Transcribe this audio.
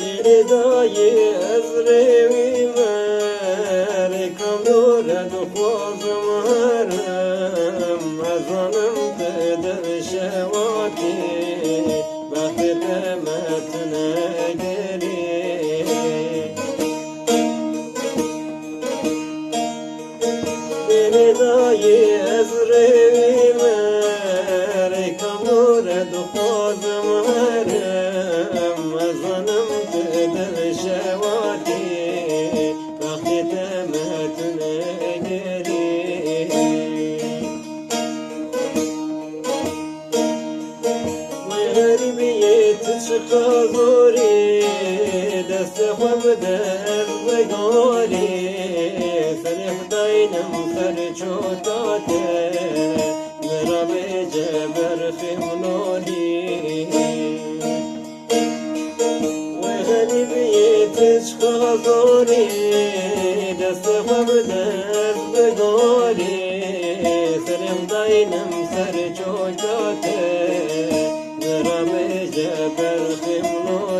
لردای از روی مرکم دارد و خوازم هرم از آنم قدر شواتی وقت قمت نگری لردای از روی مرکم دارد و خوازم هرم از آنم قدر شواتی وقتی تمت نگری غریبیت چقدری دست خواب در بگاری سر خداینم سر چوتاته مرا به جبر خمنالی غریبیت چقدری دست خواب در بگاری سر خداینم سر چوتاته مرا به جبر خمنالی